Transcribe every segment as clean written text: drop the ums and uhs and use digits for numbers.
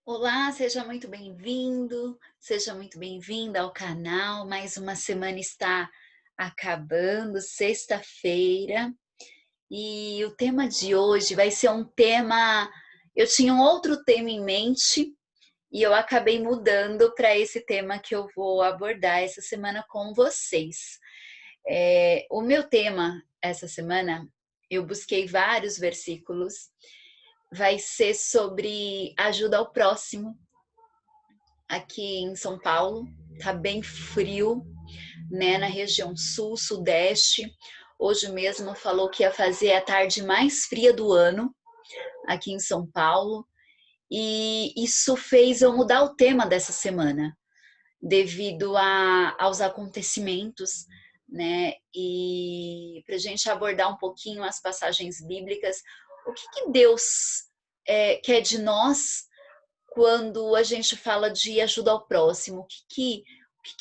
Olá, seja muito bem-vindo, seja muito bem-vinda ao canal. Mais uma semana está acabando, sexta-feira, e o tema de hoje vai ser um tema. Eu tinha um outro tema em mente e eu acabei mudando para esse tema que eu vou abordar essa semana com vocês. O meu tema essa semana, eu busquei vários versículos, vai ser sobre ajuda ao próximo. Aqui em São Paulo tá bem frio, né, na região sul, sudeste. Hoje mesmo falou que ia fazer a tarde mais fria do ano aqui em São Paulo, e isso fez eu mudar o tema dessa semana, devido aos acontecimentos, né? E para a gente abordar um pouquinho as passagens bíblicas, o que Deus quer de nós quando a gente fala de ajuda ao próximo? O que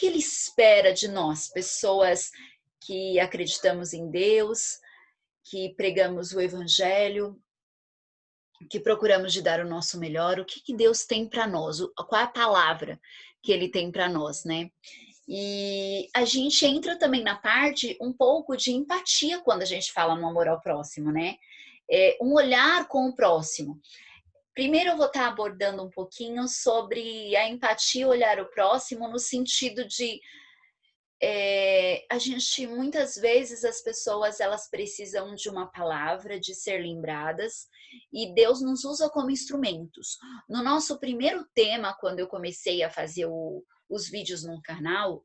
ele espera de nós, pessoas que acreditamos em Deus, que pregamos o Evangelho, que procuramos de dar o nosso melhor? O que Deus tem para nós? Qual é a palavra que Ele tem para nós, né? E a gente entra também na parte um pouco de empatia quando a gente fala no amor ao próximo, né? Um olhar com o próximo. Primeiro eu vou estar abordando um pouquinho sobre a empatia, olhar o próximo, no sentido de a gente, muitas vezes, as pessoas elas precisam de uma palavra, de ser lembradas, e Deus nos usa como instrumentos. No nosso primeiro tema, quando eu comecei a fazer os vídeos no canal,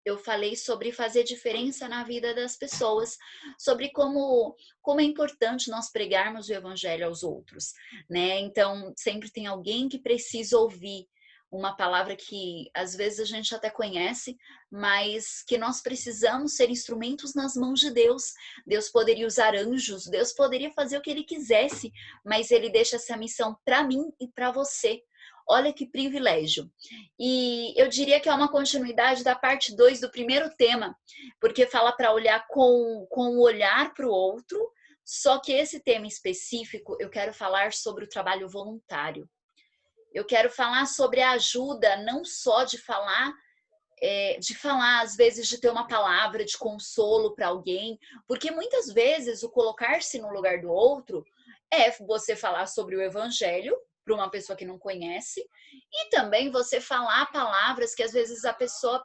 eu falei sobre fazer diferença na vida das pessoas, sobre como é importante nós pregarmos o evangelho aos outros, né? Então, sempre tem alguém que precisa ouvir uma palavra que às vezes a gente até conhece, mas que nós precisamos ser instrumentos nas mãos de Deus. Deus poderia usar anjos, Deus poderia fazer o que ele quisesse, mas ele deixa essa missão para mim e para você. Olha que privilégio. E eu diria que é uma continuidade da parte 2 do primeiro tema, porque fala para olhar com o olhar para o outro, só que esse tema específico eu quero falar sobre o trabalho voluntário. Eu quero falar sobre a ajuda, não só de falar, às vezes, de ter uma palavra de consolo para alguém, porque muitas vezes o colocar-se no lugar do outro é você falar sobre o evangelho para uma pessoa que não conhece, e também você falar palavras que às vezes a pessoa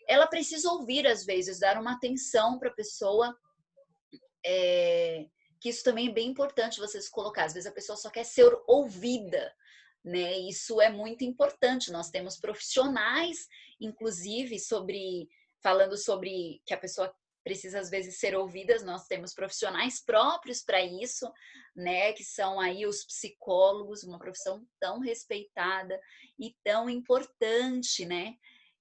ela precisa ouvir, às vezes, dar uma atenção para a pessoa, que isso também é bem importante você se colocar. Às vezes a pessoa só quer ser ouvida, né? Isso é muito importante. Nós temos profissionais, inclusive, falando sobre que a pessoa precisa às vezes ser ouvidas. Nós temos profissionais próprios para isso, né? Que são aí os psicólogos, uma profissão tão respeitada e tão importante, né?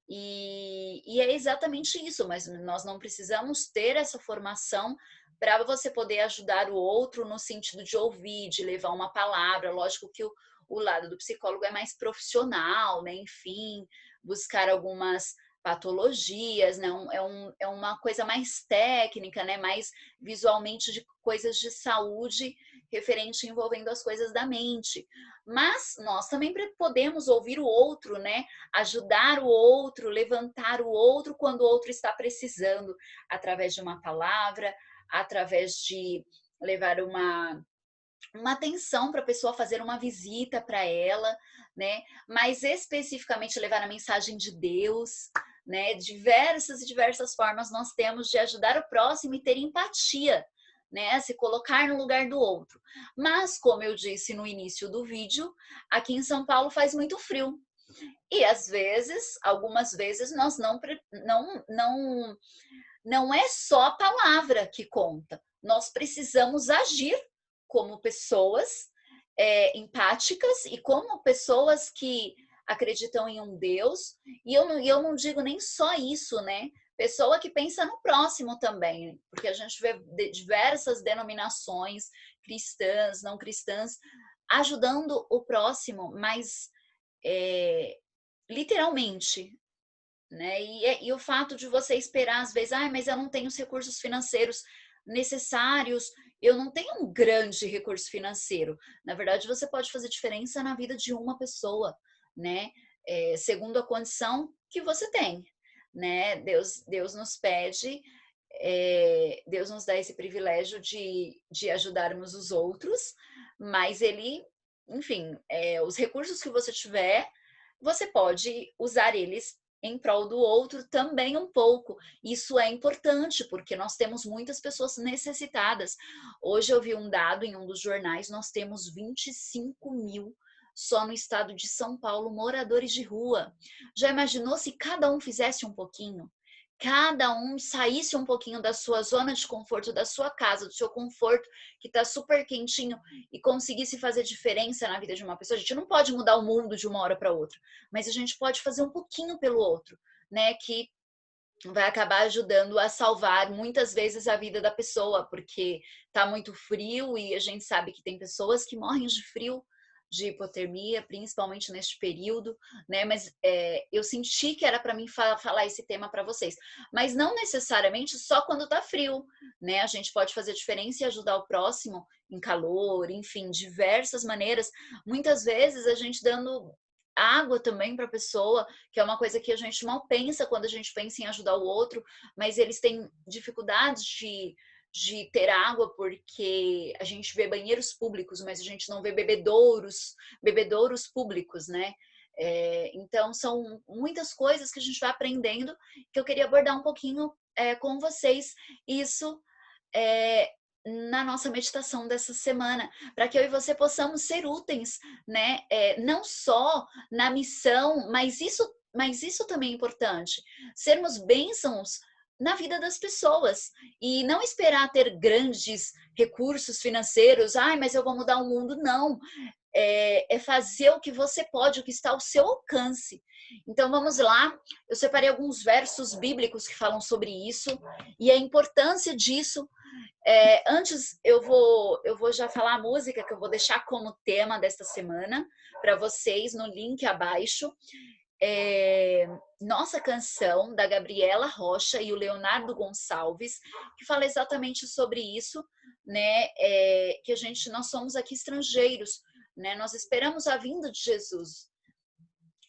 E é exatamente isso, mas nós não precisamos ter essa formação para você poder ajudar o outro no sentido de ouvir, de levar uma palavra. Lógico que o lado do psicólogo é mais profissional, né? Enfim, buscar algumas patologias, né? É uma coisa mais técnica, né? Mais visualmente de coisas de saúde referente envolvendo as coisas da mente. Mas nós também podemos ouvir o outro, né? Ajudar o outro, levantar o outro quando o outro está precisando, através de uma palavra, através de levar uma atenção para a pessoa, fazer uma visita para ela, né? Mas especificamente levar a mensagem de Deus, né? Diversas e diversas formas nós temos de ajudar o próximo e ter empatia, né? Se colocar no lugar do outro. Mas, como eu disse no início do vídeo, aqui em São Paulo faz muito frio. E às vezes, algumas vezes, nós não é só a palavra que conta. Nós precisamos agir como pessoas empáticas e como pessoas que acreditam em um Deus. E eu não digo nem só isso, né? Pessoa que pensa no próximo também, porque a gente vê diversas denominações cristãs, não cristãs, ajudando o próximo, mas é, literalmente, né? E o fato de você esperar, às vezes, mas eu não tenho os recursos financeiros necessários, eu não tenho um grande recurso financeiro. Na verdade, você pode fazer diferença na vida de uma pessoa, né? Segundo a condição que você tem, né? Deus nos pede, Deus nos dá esse privilégio de ajudarmos os outros, mas ele, enfim, os recursos que você tiver, você pode usar eles em prol do outro também um pouco. Isso é importante, porque nós temos muitas pessoas necessitadas. Hoje eu vi um dado em um dos jornais, nós temos 25 mil só no estado de São Paulo, moradores de rua. Já imaginou se cada um fizesse um pouquinho? Cada um saísse um pouquinho da sua zona de conforto, da sua casa, do seu conforto, que está super quentinho, e conseguisse fazer diferença na vida de uma pessoa. A gente não pode mudar o mundo de uma hora para outra, mas a gente pode fazer um pouquinho pelo outro, né? Que vai acabar ajudando a salvar muitas vezes a vida da pessoa, porque tá muito frio e a gente sabe que tem pessoas que morrem de frio, de hipotermia, principalmente neste período, né? Mas eu senti que era para mim falar esse tema para vocês, mas não necessariamente só quando tá frio, né? A gente pode fazer diferença e ajudar o próximo em calor, enfim, diversas maneiras. Muitas vezes a gente dando água também para a pessoa, que é uma coisa que a gente mal pensa quando a gente pensa em ajudar o outro, mas eles têm dificuldades de ter água porque a gente vê banheiros públicos, mas a gente não vê bebedouros públicos, né? Então são muitas coisas que a gente vai aprendendo que eu queria abordar um pouquinho com vocês. Isso na nossa meditação dessa semana, para que eu e você possamos ser úteis, né? Não só na missão, mas isso também é importante. Sermos bênçãos na vida das pessoas e não esperar ter grandes recursos financeiros. Ai, mas eu vou mudar o mundo. Não. É fazer o que você pode, o que está ao seu alcance. Então vamos lá, eu separei alguns versos bíblicos que falam sobre isso e a importância disso. Antes eu vou já falar a música que eu vou deixar como tema desta semana para vocês no link abaixo. Nossa Canção, da Gabriela Rocha e o Leonardo Gonçalves, que fala exatamente sobre isso, né? Que nós somos aqui estrangeiros, né? Nós esperamos a vinda de Jesus.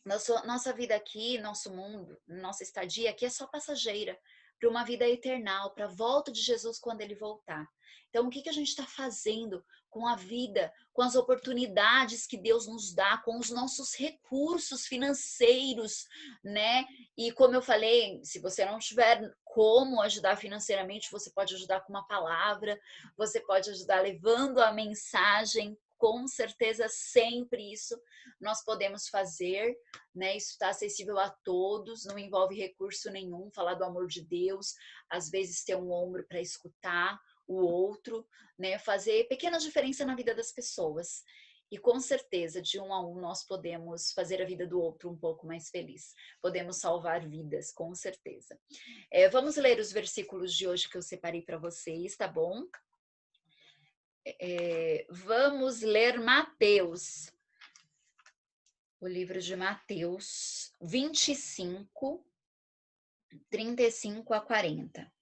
Nossa vida aqui, nosso mundo, nossa estadia aqui é só passageira para uma vida eternal, para a volta de Jesus quando ele voltar. Então, o que a gente está fazendo com a vida, com as oportunidades que Deus nos dá, com os nossos recursos financeiros, né? E como eu falei, se você não tiver como ajudar financeiramente, você pode ajudar com uma palavra, você pode ajudar levando a mensagem, com certeza sempre isso nós podemos fazer, né? Isso está acessível a todos, não envolve recurso nenhum, falar do amor de Deus, às vezes ter um ombro para escutar o outro, né? Fazer pequena diferença na vida das pessoas. E com certeza, de um a um, nós podemos fazer a vida do outro um pouco mais feliz. Podemos salvar vidas, com certeza. Vamos ler os versículos de hoje que eu separei para vocês, tá bom? Vamos ler Mateus. O livro de Mateus 25, 35 a 40.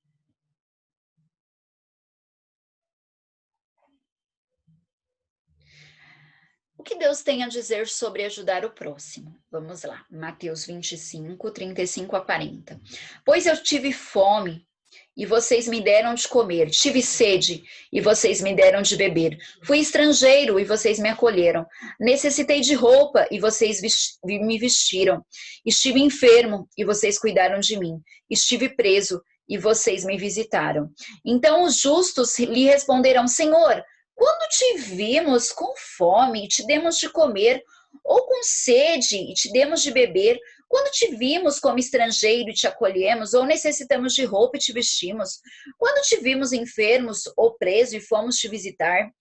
O que Deus tem a dizer sobre ajudar o próximo? Vamos lá, Mateus 25, 35 a 40. Pois eu tive fome e vocês me deram de comer, tive sede e vocês me deram de beber, fui estrangeiro e vocês me acolheram, necessitei de roupa e vocês me vestiram, estive enfermo e vocês cuidaram de mim, estive preso e vocês me visitaram. Então os justos lhe responderão: Senhor, quando te vimos com fome e te demos de comer, ou com sede e te demos de beber, quando te vimos como estrangeiro e te acolhemos, ou necessitamos de roupa e te vestimos, quando te vimos enfermos ou preso e fomos te visitar?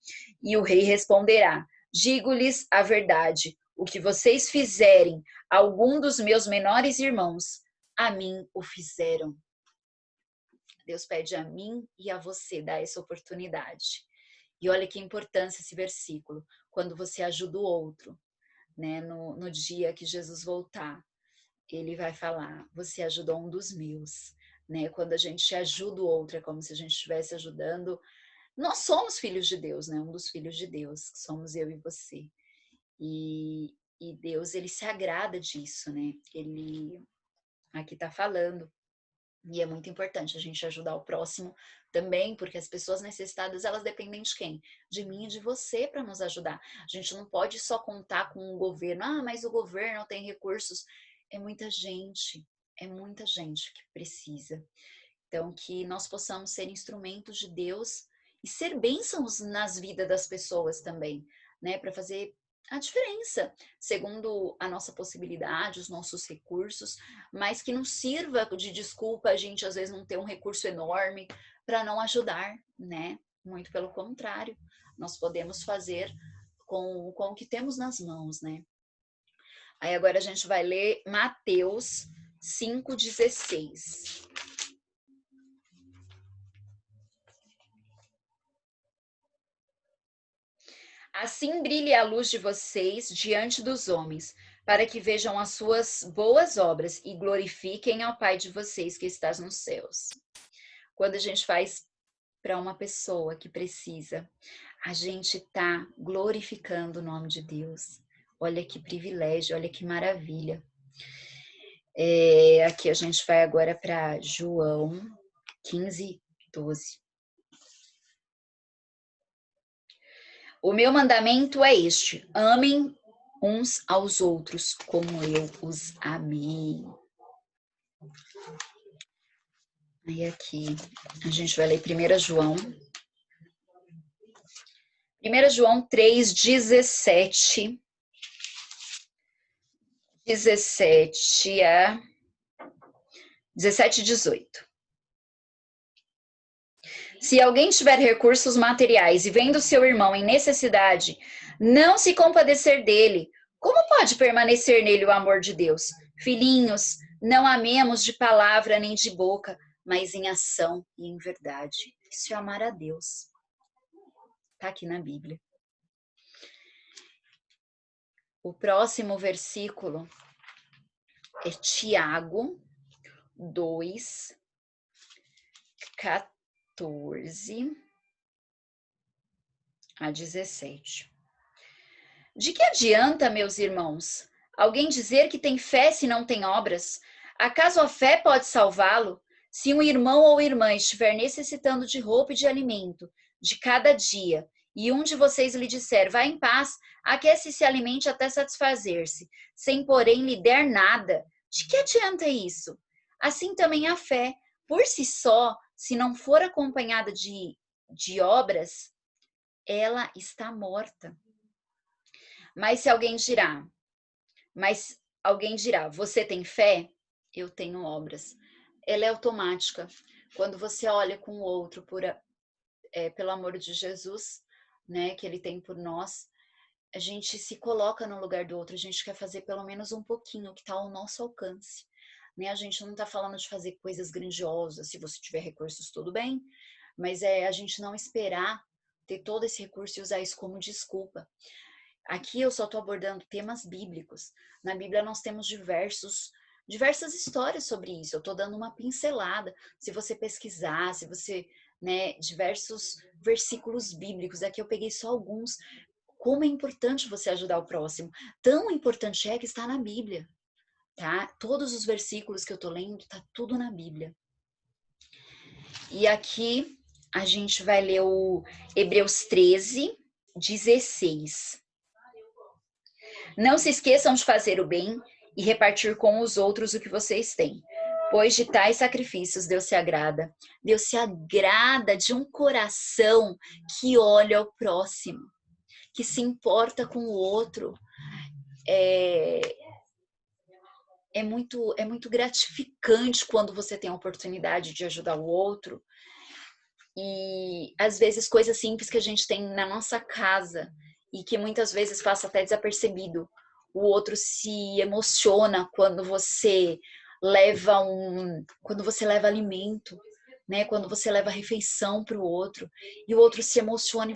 E o rei responderá: digo-lhes a verdade, o que vocês fizerem a algum dos meus menores irmãos, a mim o fizeram. Deus pede a mim e a você dar essa oportunidade. E olha que importância esse versículo, quando você ajuda o outro, né? No dia que Jesus voltar, ele vai falar: você ajudou um dos meus, né? Quando a gente ajuda o outro, é como se a gente estivesse ajudando Nós somos filhos de Deus, né? Um dos filhos de Deus, que somos eu e você. E Deus, ele se agrada disso, né? Ele aqui tá falando. E é muito importante a gente ajudar o próximo também, porque as pessoas necessitadas, elas dependem de quem? De mim e de você para nos ajudar. A gente não pode só contar com o governo. Ah, mas o governo tem recursos. É muita gente que precisa. Então, que nós possamos ser instrumentos de Deus e ser bênçãos nas vidas das pessoas também, né? Para fazer a diferença, segundo a nossa possibilidade, os nossos recursos, mas que não sirva de desculpa a gente às vezes não ter um recurso enorme para não ajudar, né? Muito pelo contrário, nós podemos fazer com o que temos nas mãos, né? Aí agora a gente vai ler Mateus 5,16. Assim brilhe a luz de vocês diante dos homens, para que vejam as suas boas obras e glorifiquem ao Pai de vocês que está nos céus. Quando a gente faz para uma pessoa que precisa, a gente está glorificando o nome de Deus. Olha que privilégio, olha que maravilha. Aqui a gente vai agora para João 15:12. O meu mandamento é este: amem uns aos outros como eu os amei. Aí aqui a gente vai ler 1 João. 1 João 3:17. 17 a 17 e 18. Se alguém tiver recursos materiais e vendo seu irmão em necessidade, não se compadecer dele, como pode permanecer nele o amor de Deus? Filhinhos, não amemos de palavra nem de boca, mas em ação e em verdade. Isso é amar a Deus. Está aqui na Bíblia. O próximo versículo é Tiago 2:14 a 17. De que adianta, meus irmãos, alguém dizer que tem fé se não tem obras? Acaso a fé pode salvá-lo? Se um irmão ou irmã estiver necessitando de roupa e de alimento de cada dia, e um de vocês lhe disser, vá em paz, aquece e se alimente até satisfazer-se, sem porém lhe der nada, de que adianta isso? Assim também a fé, por si só, se não for acompanhada de obras, ela está morta. Mas alguém dirá, você tem fé? Eu tenho obras. Ela é automática. Quando você olha com o outro pelo amor de Jesus, né, que ele tem por nós, a gente se coloca no lugar do outro, a gente quer fazer pelo menos um pouquinho que está ao nosso alcance. Né? A gente não está falando de fazer coisas grandiosas, se você tiver recursos, tudo bem, mas é a gente não esperar ter todo esse recurso e usar isso como desculpa. Aqui eu só estou abordando temas bíblicos. Na Bíblia nós temos diversas histórias sobre isso. Eu estou dando uma pincelada. Se você pesquisar, se você, né, diversos versículos bíblicos. Aqui eu peguei só alguns. Como é importante você ajudar o próximo. Tão importante é que está na Bíblia. Tá? Todos os versículos que eu estou lendo, está tudo na Bíblia. E aqui a gente vai ler o Hebreus 13:16. Não se esqueçam de fazer o bem e repartir com os outros o que vocês têm, pois de tais sacrifícios Deus se agrada. Deus se agrada de um coração que olha ao próximo, que se importa com o outro. É muito gratificante quando você tem a oportunidade de ajudar o outro. E às vezes coisas simples que a gente tem na nossa casa e que muitas vezes passa até desapercebido. O outro se emociona quando você leva alimento, né? Quando você leva refeição para o outro e o outro se emociona e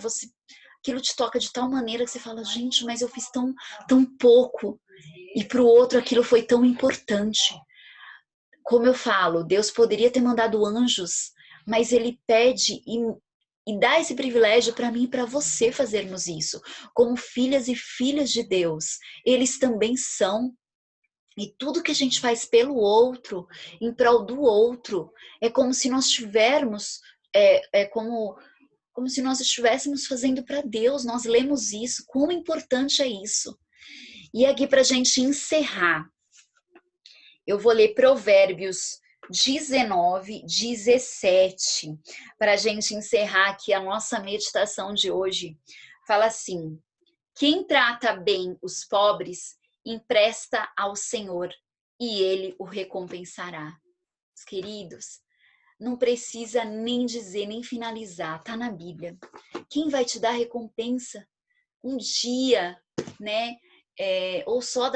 aquilo te toca de tal maneira que você fala, gente, mas eu fiz tão pouco e para o outro aquilo foi tão importante. Como eu falo, Deus poderia ter mandado anjos, mas ele pede e dá esse privilégio para mim e para você fazermos isso. Como filhas e filhos de Deus, eles também são. E tudo que a gente faz pelo outro, em prol do outro, é como se nós tivermos, como se nós estivéssemos fazendo para Deus. Nós lemos isso, quão importante é isso. E aqui para a gente encerrar, eu vou ler Provérbios 19, 17, para a gente encerrar aqui a nossa meditação de hoje. Fala assim: quem trata bem os pobres, empresta ao Senhor, e Ele o recompensará. Os queridos, não precisa nem dizer, nem finalizar, tá na Bíblia. Quem vai te dar recompensa? Um dia, né? Ou só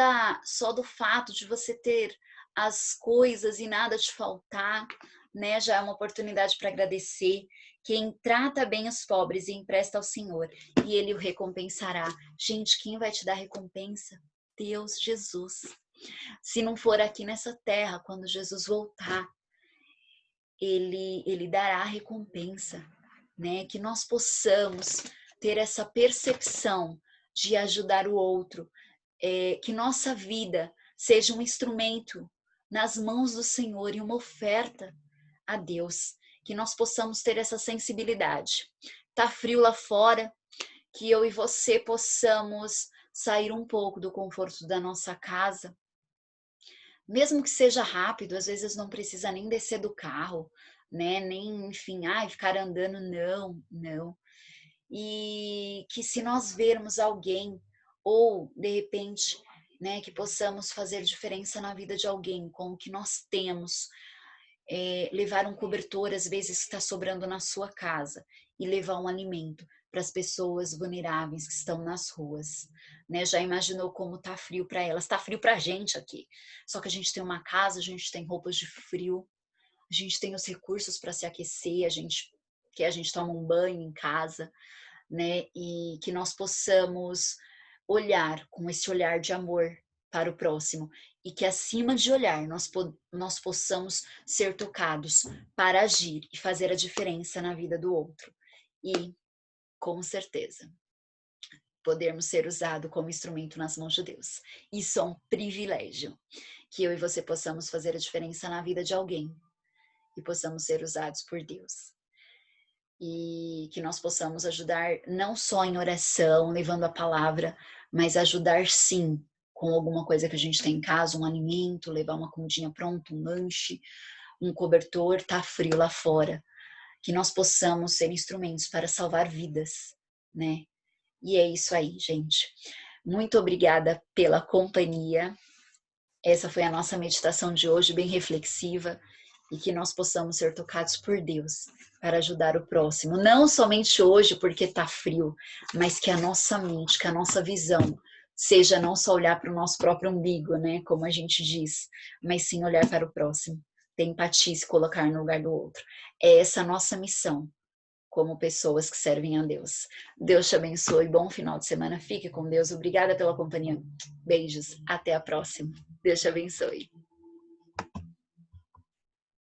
do fato de você ter as coisas e nada te faltar, né? Já é uma oportunidade para agradecer. Quem trata bem os pobres e empresta ao Senhor, e Ele o recompensará. Gente, quem vai te dar recompensa? Deus, Jesus. Se não for aqui nessa terra, quando Jesus voltar, Ele dará a recompensa, né? Que nós possamos ter essa percepção de ajudar o outro, que nossa vida seja um instrumento nas mãos do Senhor e uma oferta a Deus, que nós possamos ter essa sensibilidade. Tá frio lá fora, que eu e você possamos sair um pouco do conforto da nossa casa, mesmo que seja rápido. Às vezes não precisa nem descer do carro, né? Nem, enfim, ficar andando, não. E que se nós vermos alguém, ou de repente, né, que possamos fazer diferença na vida de alguém com o que nós temos, levar um cobertor, às vezes está sobrando na sua casa, e levar um alimento para as pessoas vulneráveis que estão nas ruas, né? Já imaginou como tá frio para elas? Tá frio para a gente aqui, só que a gente tem uma casa, a gente tem roupas de frio, a gente tem os recursos para se aquecer, a gente toma um banho em casa, né? E que nós possamos olhar com esse olhar de amor para o próximo, e que acima de olhar nós possamos ser tocados para agir e fazer a diferença na vida do outro. E, com certeza, podermos ser usados como instrumento nas mãos de Deus. Isso é um privilégio, que eu e você possamos fazer a diferença na vida de alguém e possamos ser usados por Deus. E que nós possamos ajudar não só em oração, levando a palavra, mas ajudar sim com alguma coisa que a gente tem em casa, um alimento, levar uma comidinha pronta, um lanche, um cobertor. Tá frio lá fora. Que nós possamos ser instrumentos para salvar vidas, né? E é isso aí, gente. Muito obrigada pela companhia. Essa foi a nossa meditação de hoje, bem reflexiva, e que nós possamos ser tocados por Deus para ajudar o próximo. Não somente hoje porque está frio, mas que a nossa mente, que a nossa visão seja não só olhar para o nosso próprio umbigo, né, como a gente diz, mas sim olhar para o próximo, ter empatia e se colocar no lugar do outro. É essa a nossa missão como pessoas que servem a Deus. Deus te abençoe, bom final de semana, fique com Deus, obrigada pela companhia, beijos, até a próxima, Deus te abençoe.